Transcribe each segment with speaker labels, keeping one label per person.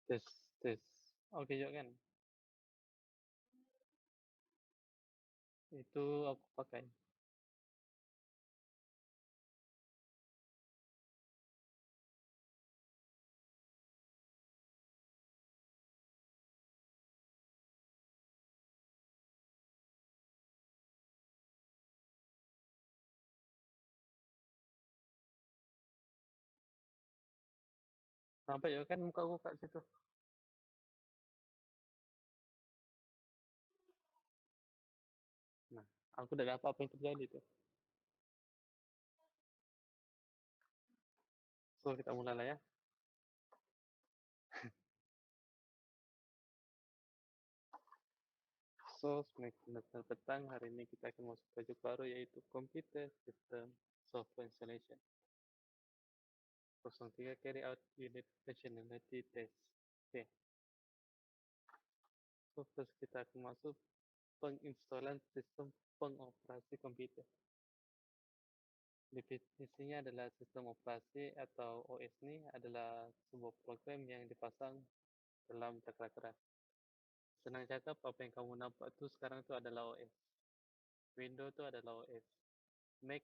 Speaker 1: Tes tes. Oke juga kan? Itu aku pakai. Sampai juga kan muka aku kak situ. Nah, aku udah apa apa yang terjadi tuh. So, kita mulai lah ya. So, semester petang hari ini kita akan masuk project baru yaitu Computer System Software Installation. 03 Carry Out Unit Functionality Test. Oke, so terus kita akan masuk penginstalan sistem pengoperasi komputer. Definisinya adalah sistem operasi atau OS ini adalah sebuah program yang dipasang dalam cakra keras. Senang cakap apa yang kamu nampak tuh sekarang tuh adalah OS. Windows tuh adalah OS. Mac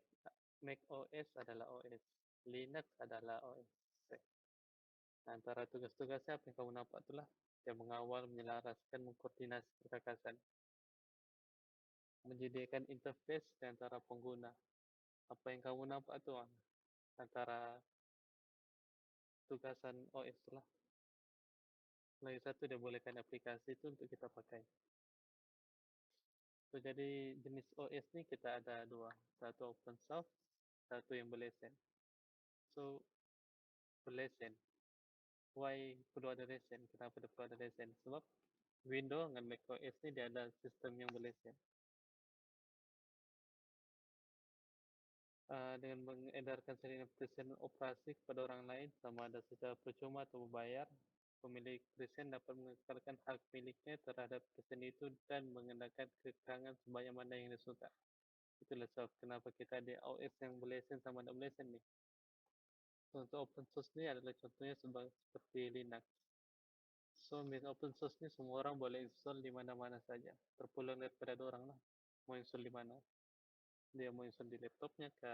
Speaker 1: Mac OS adalah OS. Linux adalah OS. Nah, antara tugas-tugasnya apa yang kamu nampak itulah yang mengawal, menyelaraskan, mengkoordinasi perkakasan, menyediakan interface di antara pengguna. Apa yang kamu nampak tuh antara tugasan OS itulah. Lagi satu dia bolehkan aplikasi itu untuk kita pakai. So, jadi jenis OS ini kita ada dua, satu open source, satu yang berlesen. So, berlesen. Why perlu ada lesen? Kenapa dia perlu ada lesen? Sebab Windows dengan macOS ini dia ada sistem yang berlesen. Dengan mengedarkan salinan presiden operasi kepada orang lain, sama ada secara percuma atau berbayar, pemilik presiden dapat mengekalkan hak miliknya terhadap presiden itu dan mengenakan keterangan sebanyak mana yang disuka. Itulah sebab kenapa kita ada OS yang berlesen sama tidak berlesen nih. Untuk open source ini adalah contohnya seperti Linux. So, open source ini semua orang boleh install di mana-mana saja. Terpulang daripada orang lah. Mau install di mana. Dia mau install di laptopnya ke.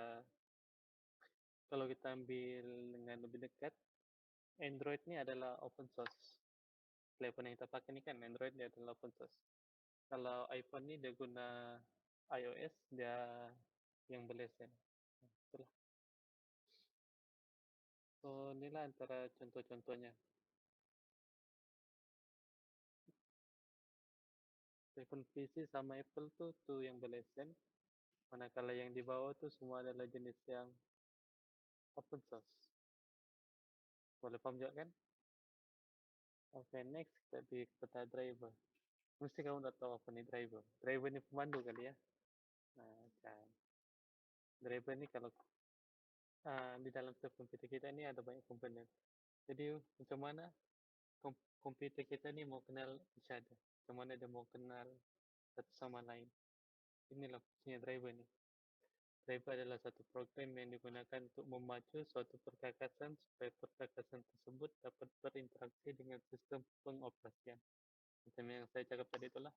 Speaker 1: Kalau kita ambil dengan lebih dekat, Android ini adalah open source. Telepon yang kita pakai ini kan Android dia adalah open source. Kalau iPhone ini dia guna iOS, dia yang berlesen. Itulah. So, inilah antara contoh-contohnya. Telepon PC sama Apple tuh yang berlesen. Manakala yang di bawah tuh semua adalah jenis yang open source. Boleh paham juga kan? Oke, next kita di peta driver. Mesti kamu udah tahu apa nih driver. Driver ini pemandu kali ya. Nah, kan. Driver ini kalau di dalam komputer kita ini ada banyak komponen. Jadi macam mana komputer kita ini mau kenal each other. Macam mana dia mau kenal satu sama lain. Inilah fungsinya driver ini. Driver adalah satu program yang digunakan untuk memacu suatu perkakasan supaya perkakasan tersebut dapat berinteraksi dengan sistem pengoperasian. Macam yang saya cakap tadi itulah.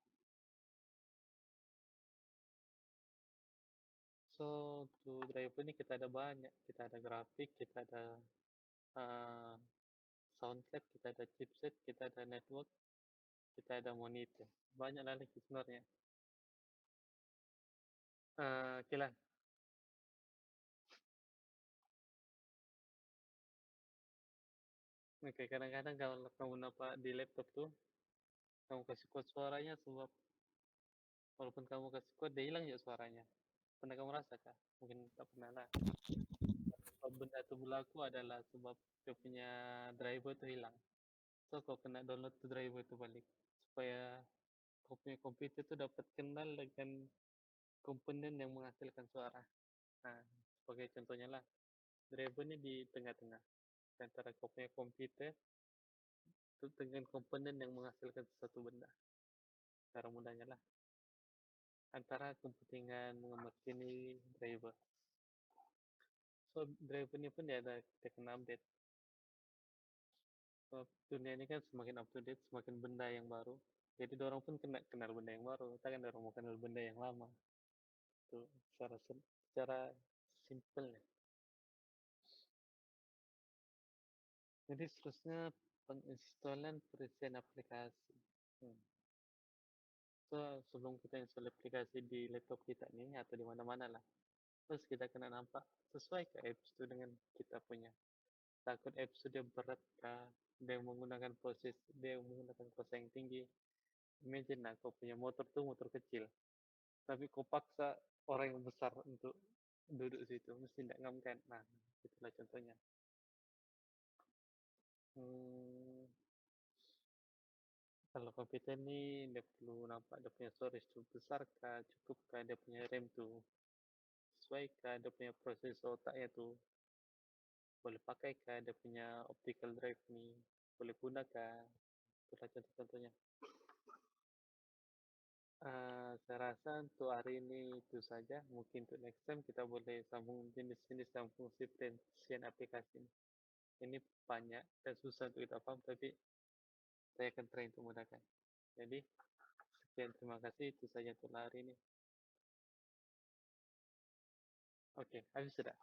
Speaker 1: So, untuk driver ini kita ada banyak. Kita ada grafik, kita ada uh, soundset, kita ada chipset, kita ada network, kita ada monitor. Banyak lagi sebenarnya. Oke lah. Oke, kadang-kadang kalau kamu nampak di laptop tuh, kamu kasih code suaranya sebab walaupun kamu kasih code, dia hilang ya suaranya. Pernah kamu rasa kah? Mungkin tak pernah lah. Sebab benda itu berlaku adalah sebab dia punya driver itu hilang. So, kau kena download tuh driver itu balik. Supaya kau punya komputer itu dapat kenal dengan komponen yang menghasilkan suara. Nah, sebagai contohnya lah, driver ini di tengah-tengah antara kau punya komputer itu dengan komponen yang menghasilkan sesuatu benda. Cara mudahnya lah. Antara kepentingan mengemaskan driver. So, driver ini pun dia ada kita kena update. dunia ini kan semakin up to date, semakin benda yang baru. Jadi dorong pun kena kenal benda yang baru. Kita kan dorong mau kenal benda yang lama. Tuh, secara simple ya. Jadi seterusnya penginstalan perizinan aplikasi. Hmm. So, sebelum kita install aplikasi di laptop kita nih atau di mana-mana lah, terus kita kena nampak sesuai ke apps itu dengan kita punya. Takut apps itu dia berat kah? Dia menggunakan proses yang tinggi. Imagine lah kau punya motor tuh motor kecil, tapi kau paksa orang yang besar untuk duduk situ, mesti tidak ngam kan? Nah, itulah contohnya. Hmm, kalau komputer ini dia perlu nampak dia punya storage tuh besar kah, cukup kah, dia punya RAM tuh sesuai kah, dia punya prosesor otaknya tuh boleh pakai kah, dia punya optical drive nih boleh gunakan. Itulah contoh-contohnya. Saya rasa untuk hari ini itu saja. Mungkin untuk next time kita boleh sambung jenis-jenis dan fungsi pensiun aplikasi ini. Ini banyak dan susah untuk kita paham, tapi saya akan try untuk mudahkan. Jadi, sekian terima kasih. Itu saja untuk hari ini. Oke, habis sudah.